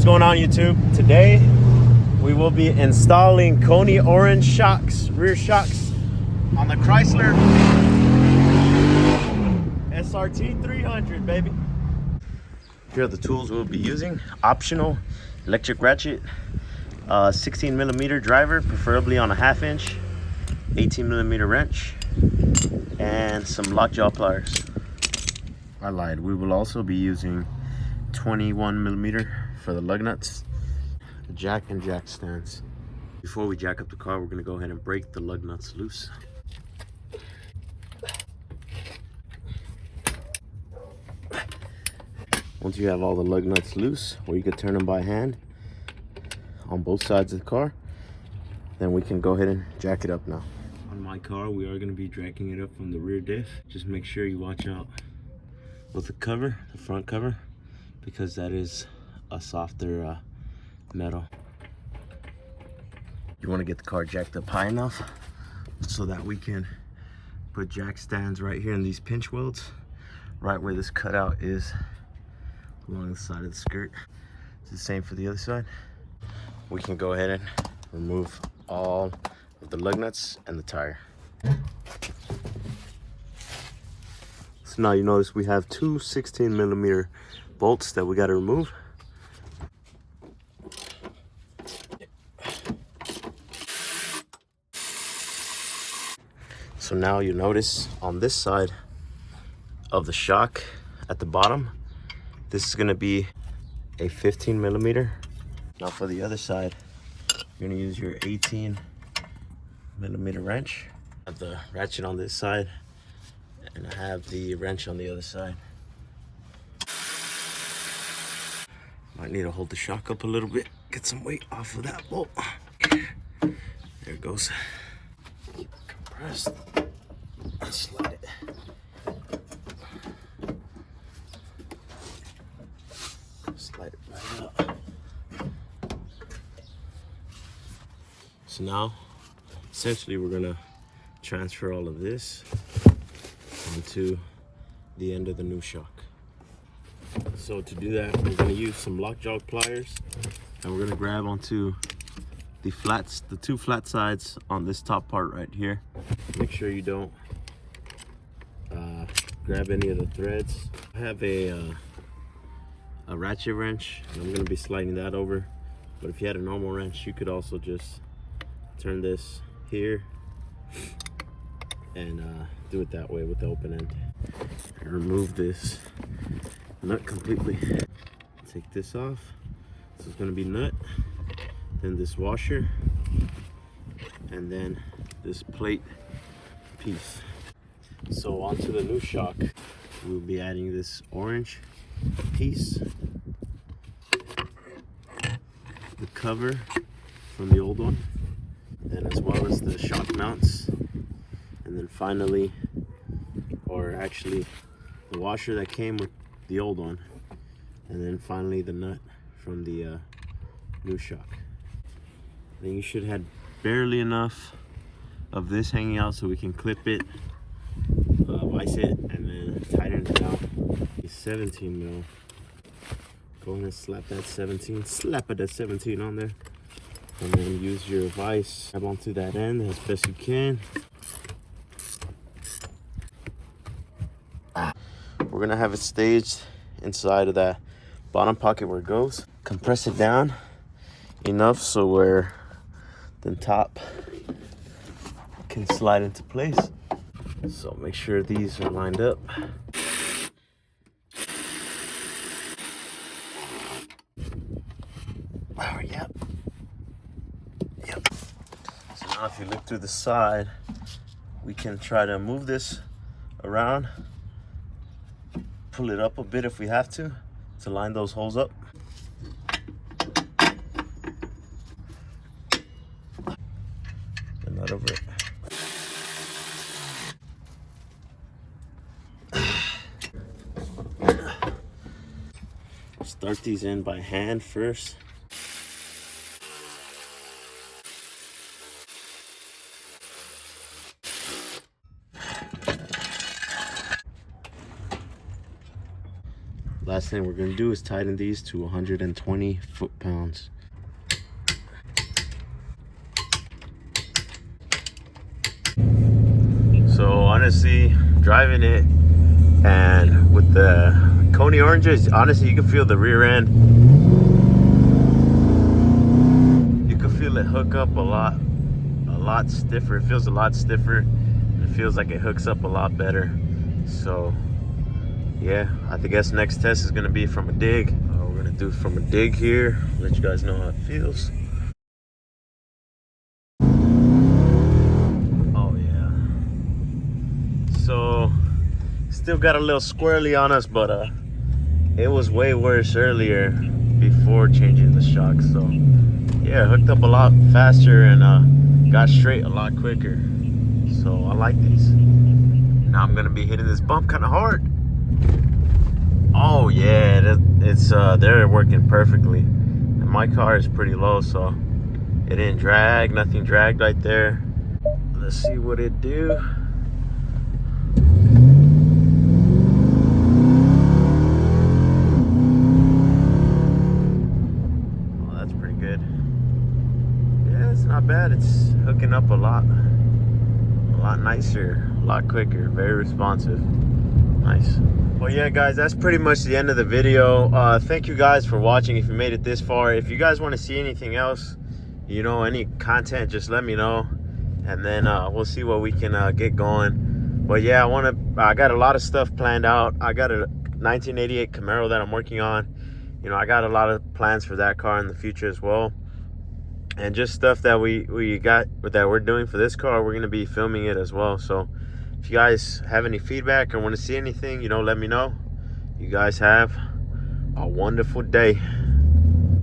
What's going on, YouTube? Today we will be installing Koni Orange shocks, rear shocks on the Chrysler SRT 300, baby. Here are the tools we'll be using. Optional electric ratchet, 16 millimeter driver, preferably on a 1/2 inch, 18 millimeter wrench, and some lockjaw pliers. I lied. We will also be using 21 millimeter for the lug nuts, the jack and jack stands. Before we jack up the car, we're going to go ahead and break the lug nuts loose. Once you have all the lug nuts loose, or you could turn them by hand on both sides of the car, then we can go ahead and jack it up now. On my car, we are going to be jacking it up from the rear diff. Just make sure you watch out with the cover, the front cover, because that is a softer metal. You want to get the car jacked up high enough so that we can put jack stands right here in these pinch welds, right where this cutout is along the side of the skirt. It's the same for the other side. We can go ahead and remove all of the lug nuts and the tire. So now you notice we have two 16 millimeter bolts that we got to remove. So now you notice on this side of the shock at the bottom, this is going to be a 15 millimeter. Now for the other side, you're going to use your 18 millimeter wrench. I have the ratchet on this side, and I have the wrench on the other side. Might need to hold the shock up a little bit, get some weight off of that bolt. There it goes. Keep it compressed. Slide it. Slide it right up. So now, essentially, we're gonna transfer all of this onto the end of the new shock. So to do that, we're going to use some lockjaw pliers, and we're going to grab onto the flats, the two flat sides on this top part right here. Make sure you don't grab any of the threads. I have a ratchet wrench, and I'm going to be sliding that over. But if you had a normal wrench, you could also just turn this here and do it that way with the open end. And remove this nut completely. Take this off. This is going to be nut, then this washer, and then this plate piece. So onto the new shock, we'll be adding this orange piece, the cover from the old one, and as well as the shock mounts, and then finally, or actually the washer that came with the old one, and then finally the nut from the new shock. Then you should have barely enough of this hanging out so we can clip it, vise it, and then tighten it out. 17 mil. Go ahead and slap that 17 on there, and then use your vise, grab onto that end as best you can. We're gonna have it staged inside of that bottom pocket where it goes. Compress it down enough so where the top can slide into place. So make sure these are lined up. Oh, yep. So now if you look through the side, we can try to move this around, pull it up a bit if we have to line those holes up. The nut over it. Start these in by hand first. Last thing we're gonna do is tighten these to 120 foot-pounds. So honestly, driving it and with the Koni Oranges, honestly, you can feel the rear end. You can feel it hook up a lot stiffer. It feels a lot stiffer. It feels like it hooks up a lot better. So yeah, I guess next test is gonna be from a dig. We're gonna do from a dig here. Let you guys know how it feels. Oh yeah. So still got a little squirrely on us, but it was way worse earlier before changing the shocks. So yeah, hooked up a lot faster and got straight a lot quicker. So I like these. Now I'm gonna be hitting this bump kind of hard. Oh yeah, it's they're working perfectly. And my car is pretty low, so it didn't drag, nothing dragged right there. Let's see what it do. Oh, that's pretty good. Yeah, it's not bad. It's hooking up a lot nicer, a lot quicker, very responsive. Nice. Well, yeah, guys, that's pretty much the end of the video. Thank you guys for watching. If you made it this far, if you guys want to see anything else, you know, any content, just let me know, and then we'll see what we can get going. But yeah, I got a lot of stuff planned out. I got a 1988 Camaro that I'm working on. You know, I got a lot of plans for that car in the future as well. And just stuff that we're doing for this car, we're going to be filming it as well. So if you guys have any feedback or want to see anything, you know, let me know. You guys have a wonderful day.